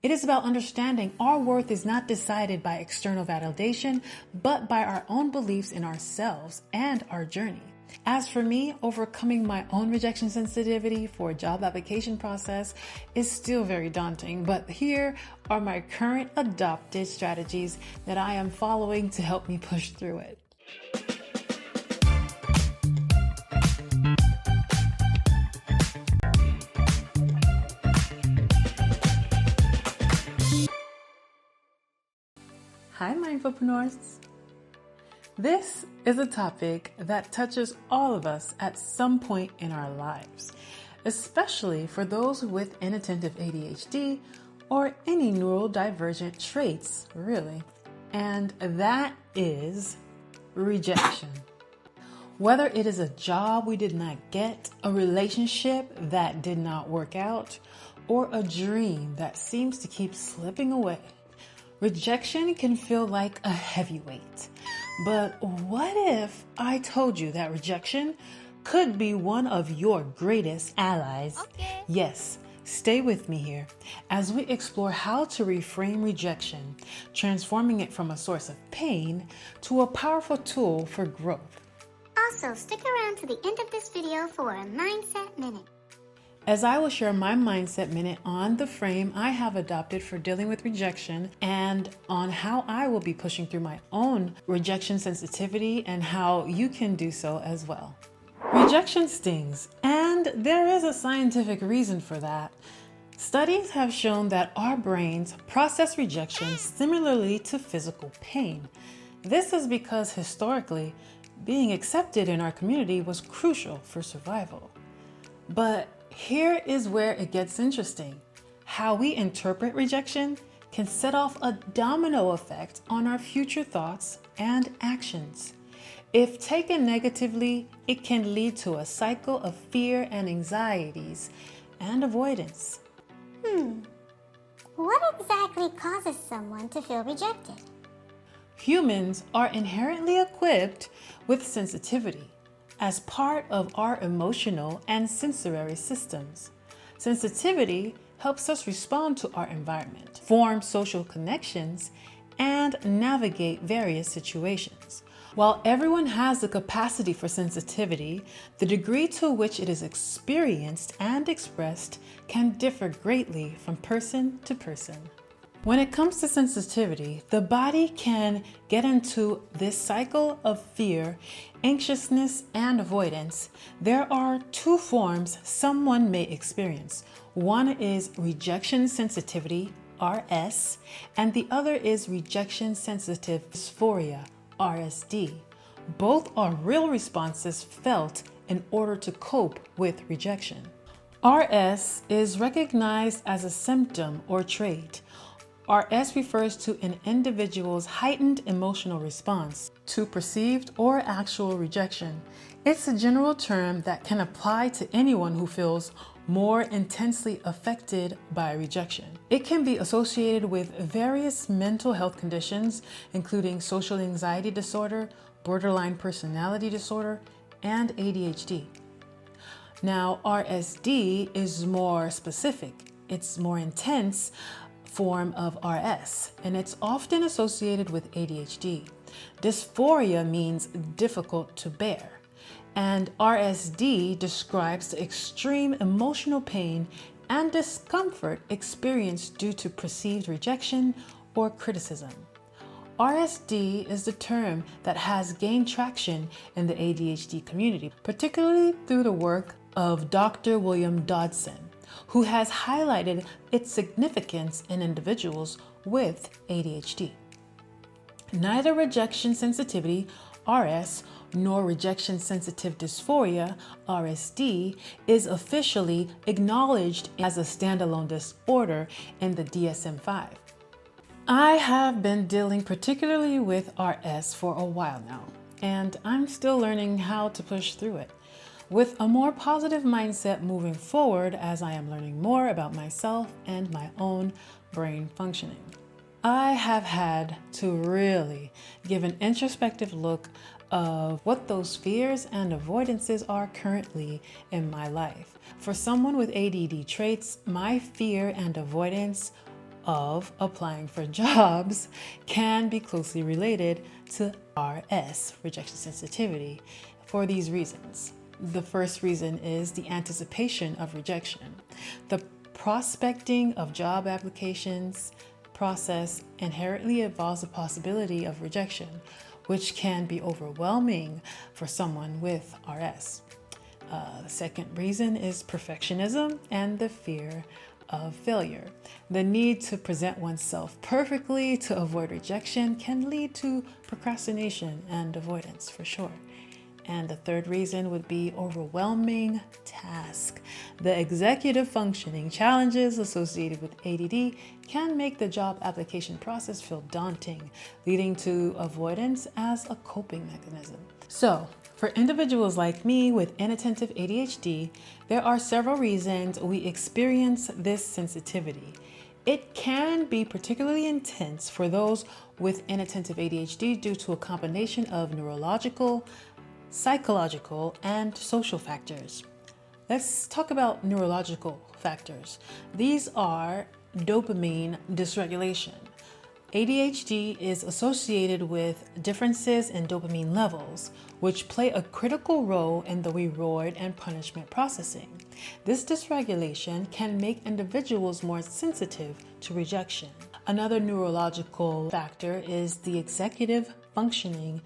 It is about understanding our worth is not decided by external validation, but by our own beliefs in ourselves and our journey. As for me, overcoming my own rejection sensitivity for a job application process is still very daunting, but here are my current adopted strategies that I am following to help me push through it. Hi, Mindfulpreneurs. This is a topic that touches all of us at some point in our lives, especially for those with inattentive ADHD or any neurodivergent traits, really. And that is rejection. Whether it is a job we did not get, a relationship that did not work out, or a dream that seems to keep slipping away. Rejection can feel like a heavyweight. But what if I told you that rejection could be one of your greatest allies? Okay. Yes, stay with me here as we explore how to reframe rejection, transforming it from a source of pain to a powerful tool for growth. Also, stick around to the end of this video for a Mindset Minute. As I will share my Mindset Minute on the frame I have adopted for dealing with rejection and on how I will be pushing through my own rejection sensitivity and how you can do so as well. Rejection stings, and there is a scientific reason for that. Studies have shown that our brains process rejection similarly to physical pain. This is because historically, being accepted in our community was crucial for survival. But here is where it gets interesting. How we interpret rejection can set off a domino effect on our future thoughts and actions. If taken negatively, it can lead to a cycle of fear and anxieties and avoidance. What exactly causes someone to feel rejected? Humans are inherently equipped with sensitivity as part of our emotional and sensory systems. Sensitivity helps us respond to our environment, form social connections, and navigate various situations. While everyone has the capacity for sensitivity, the degree to which it is experienced and expressed can differ greatly from person to person. When it comes to sensitivity, the body can get into this cycle of fear, anxiousness, and avoidance. There are two forms someone may experience. One is rejection sensitivity, RS, and the other is rejection sensitive dysphoria, RSD. Both are real responses felt in order to cope with rejection. RS is recognized as a symptom or trait. RS refers to an individual's heightened emotional response to perceived or actual rejection. It's a general term that can apply to anyone who feels more intensely affected by rejection. It can be associated with various mental health conditions, including social anxiety disorder, borderline personality disorder, and ADHD. Now, RSD is more specific. It's more intense form of RS, and it's often associated with ADHD. Dysphoria means difficult to bear, and RSD describes the extreme emotional pain and discomfort experienced due to perceived rejection or criticism. RSD is the term that has gained traction in the ADHD community, particularly through the work of Dr. William Dodson, who has highlighted its significance in individuals with ADHD. Neither rejection sensitivity, RS, nor rejection sensitive dysphoria, RSD, is officially acknowledged as a standalone disorder in the DSM-5. I have been dealing particularly with RS for a while now, and I'm still learning how to push through it with a more positive mindset moving forward as I am learning more about myself and my own brain functioning. I have had to really give an introspective look of what those fears and avoidances are currently in my life. For someone with ADD traits, my fear and avoidance of applying for jobs can be closely related to RS, rejection sensitivity, for these reasons. The first reason is the anticipation of rejection. The prospecting of job applications process inherently involves the possibility of rejection, which can be overwhelming for someone with RS. The second reason is perfectionism and the fear of failure. The need to present oneself perfectly to avoid rejection can lead to procrastination and avoidance for sure. And the third reason would be overwhelming task. The executive functioning challenges associated with ADD can make the job application process feel daunting, leading to avoidance as a coping mechanism. So, for individuals like me with inattentive ADHD, there are several reasons we experience this sensitivity. It can be particularly intense for those with inattentive ADHD due to a combination of neurological, psychological, and social factors. Let's talk about neurological factors. These are dopamine dysregulation. ADHD is associated with differences in dopamine levels, which play a critical role in the reward and punishment processing. This dysregulation can make individuals more sensitive to rejection. Another neurological factor is the executive functioning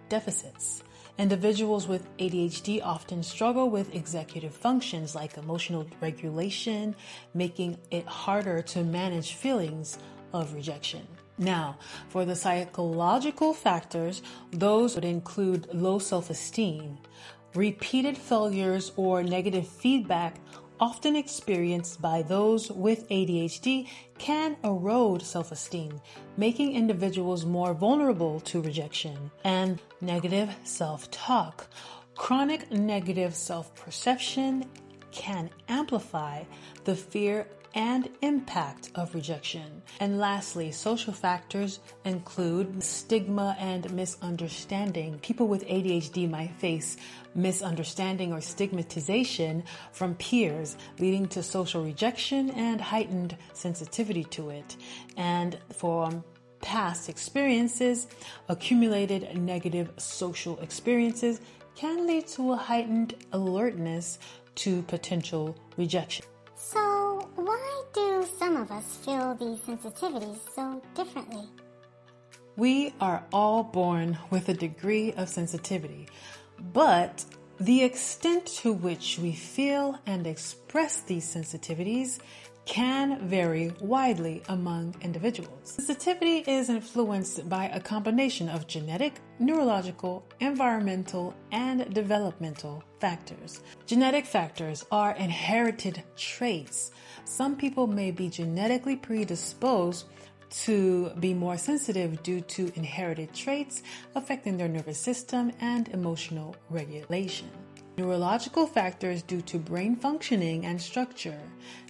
deficits. Individuals with ADHD often struggle with executive functions like emotional regulation, making it harder to manage feelings of rejection. Now, for the psychological factors, those would include low self-esteem, repeated failures, or negative feedback often experienced by those with ADHD can erode self-esteem, making individuals more vulnerable to rejection. And negative self-talk. Chronic negative self-perception can amplify the fear and impact of rejection. And lastly, social factors include stigma and misunderstanding. People with ADHD might face misunderstanding or stigmatization from peers, leading to social rejection and heightened sensitivity to it. And for past experiences, accumulated negative social experiences can lead to a heightened alertness to potential rejection. So, why do some of us feel these sensitivities so differently? We are all born with a degree of sensitivity, but the extent to which we feel and express these sensitivities can vary widely among individuals. Sensitivity is influenced by a combination of genetic, neurological, environmental, and developmental factors. Genetic factors are inherited traits. Some people may be genetically predisposed to be more sensitive due to inherited traits affecting their nervous system and emotional regulation. Neurological factors due to brain functioning and structure.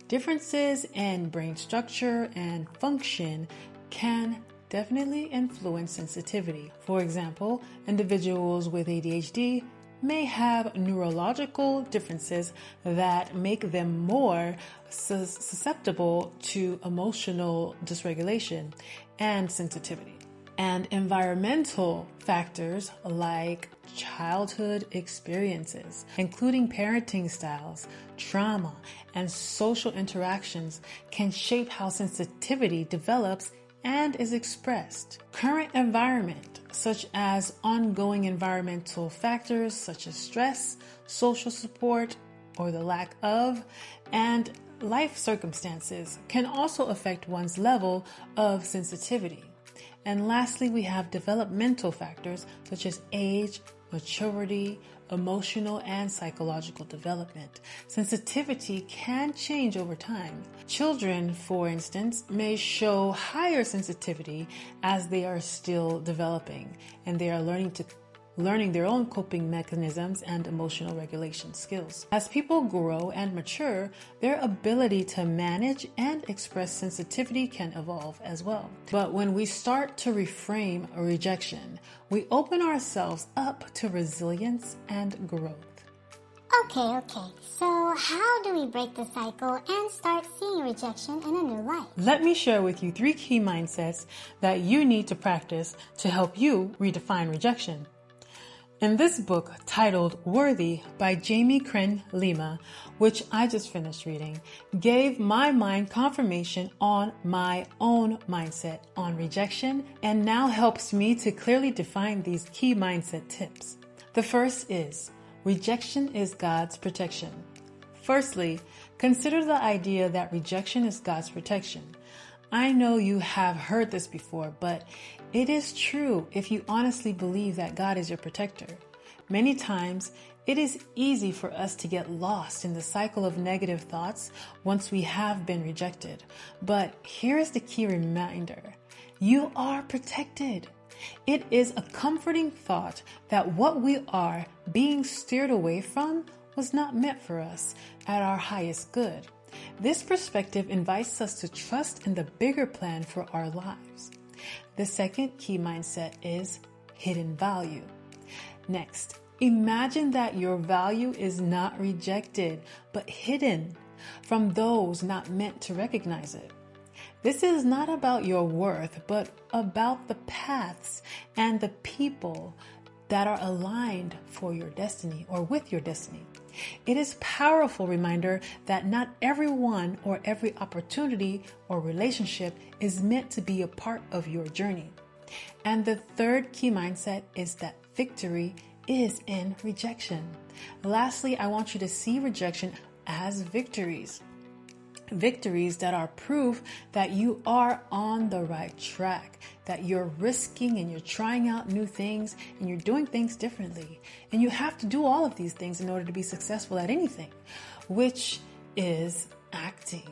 Differences in brain structure and function can definitely influence sensitivity. For example, individuals with ADHD may have neurological differences that make them more susceptible to emotional dysregulation and sensitivity. And environmental factors like childhood experiences, including parenting styles, trauma, and social interactions, can shape how sensitivity develops and is expressed. Current environment, such as ongoing environmental factors such as stress, social support, or the lack of, and life circumstances, can also affect one's level of sensitivity. And lastly, we have developmental factors such as age, maturity, emotional, and psychological development. Sensitivity can change over time. Children, for instance, may show higher sensitivity as they are still developing and they are learning their own coping mechanisms and emotional regulation skills. As people grow and mature, their ability to manage and express sensitivity can evolve as well. But when we start to reframe a rejection, we open ourselves up to resilience and growth. Okay. So how do we break the cycle and start seeing rejection in a new light? Let me share with you 3 key mindsets that you need to practice to help you redefine rejection. In this book titled Worthy by Jamie Crenn Lima, which I just finished reading, gave my mind confirmation on my own mindset on rejection and now helps me to clearly define these key mindset tips. The first is, rejection is God's protection. Firstly, consider the idea that rejection is God's protection. I know you have heard this before, but it is true if you honestly believe that God is your protector. Many times, it is easy for us to get lost in the cycle of negative thoughts once we have been rejected. But here is the key reminder. You are protected. It is a comforting thought that what we are being steered away from was not meant for us at our highest good. This perspective invites us to trust in the bigger plan for our lives. The second key mindset is hidden value. Next, imagine that your value is not rejected, but hidden from those not meant to recognize it. This is not about your worth, but about the paths and the people that are aligned for your destiny or with your destiny. It is a powerful reminder that not everyone or every opportunity or relationship is meant to be a part of your journey. And the third key mindset is that victory is in rejection. Lastly, I want you to see rejection as victories. Victories that are proof that you are on the right track, that you're risking and you're trying out new things and you're doing things differently. And you have to do all of these things in order to be successful at anything, which is acting.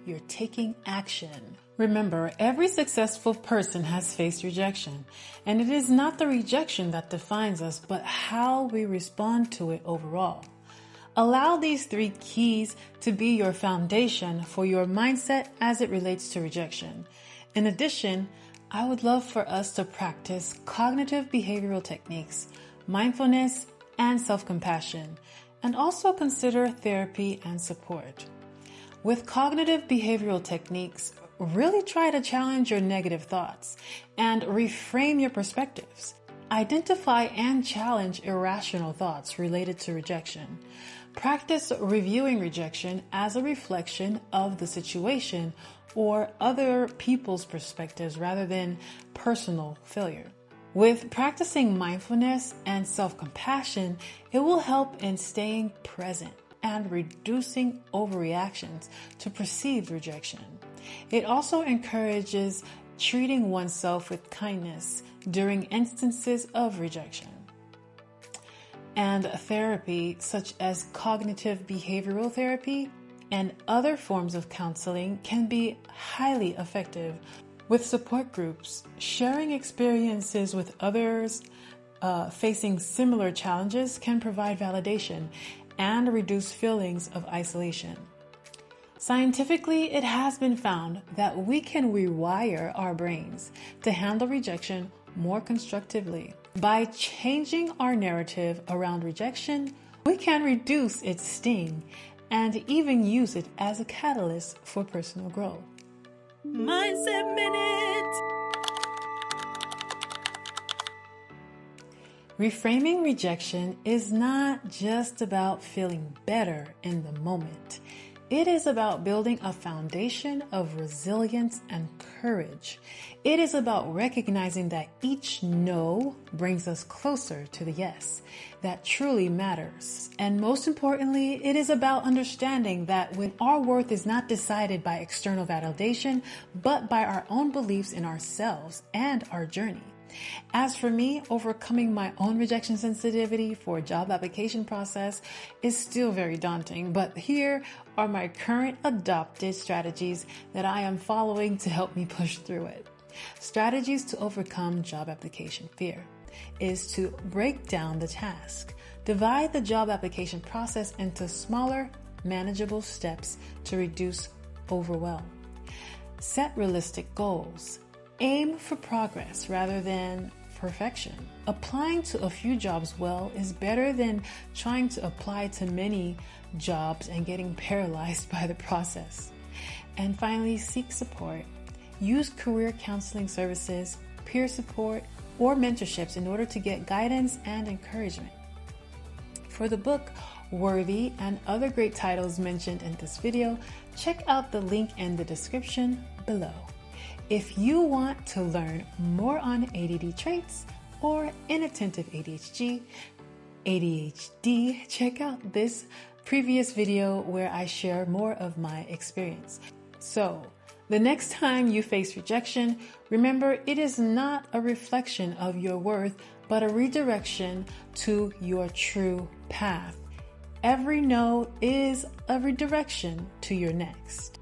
You're taking action. Remember, every successful person has faced rejection, and it is not the rejection that defines us, but how we respond to it overall. Allow these 3 keys to be your foundation for your mindset as it relates to rejection. In addition, I would love for us to practice cognitive behavioral techniques, mindfulness, and self-compassion, and also consider therapy and support. With cognitive behavioral techniques, really try to challenge your negative thoughts and reframe your perspectives. Identify and challenge irrational thoughts related to rejection. Practice reviewing rejection as a reflection of the situation or other people's perspectives rather than personal failure. With practicing mindfulness and self-compassion, it will help in staying present and reducing overreactions to perceived rejection. It also encourages treating oneself with kindness during instances of rejection. And therapy, such as cognitive behavioral therapy and other forms of counseling, can be highly effective. With support groups, sharing experiences with others facing similar challenges can provide validation and reduce feelings of isolation. Scientifically, it has been found that we can rewire our brains to handle rejection more constructively. By changing our narrative around rejection, we can reduce its sting and even use it as a catalyst for personal growth. Mindset Minute! Reframing rejection is not just about feeling better in the moment. It is about building a foundation of resilience and courage. It is about recognizing that each no brings us closer to the yes that truly matters. And most importantly, it is about understanding that when our worth is not decided by external validation, but by our own beliefs in ourselves and our journey. As for me, overcoming my own rejection sensitivity for a job application process is still very daunting, but here are my current adopted strategies that I am following to help me push through it. Strategies to overcome job application fear is to break down the task. Divide the job application process into smaller, manageable steps to reduce overwhelm. Set realistic goals. Aim for progress rather than perfection. Applying to a few jobs well is better than trying to apply to many jobs and getting paralyzed by the process. And finally, seek support. Use career counseling services, peer support, or mentorships in order to get guidance and encouragement. For the book Worthy and other great titles mentioned in this video, check out the link in the description below. If you want to learn more on ADD traits or inattentive ADHD, check out this previous video where I share more of my experience. So, the next time you face rejection, remember it is not a reflection of your worth, but a redirection to your true path. Every no is a redirection to your next.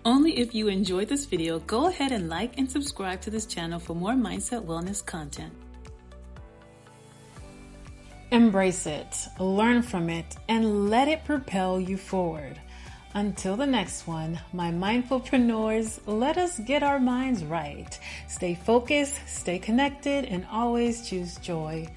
Only if you enjoyed this video, go ahead and like and subscribe to this channel for more mindset wellness content. Embrace it, learn from it, and let it propel you forward. Until the next one, my mindfulpreneurs, let us get our minds right. Stay focused, stay connected, and always choose joy.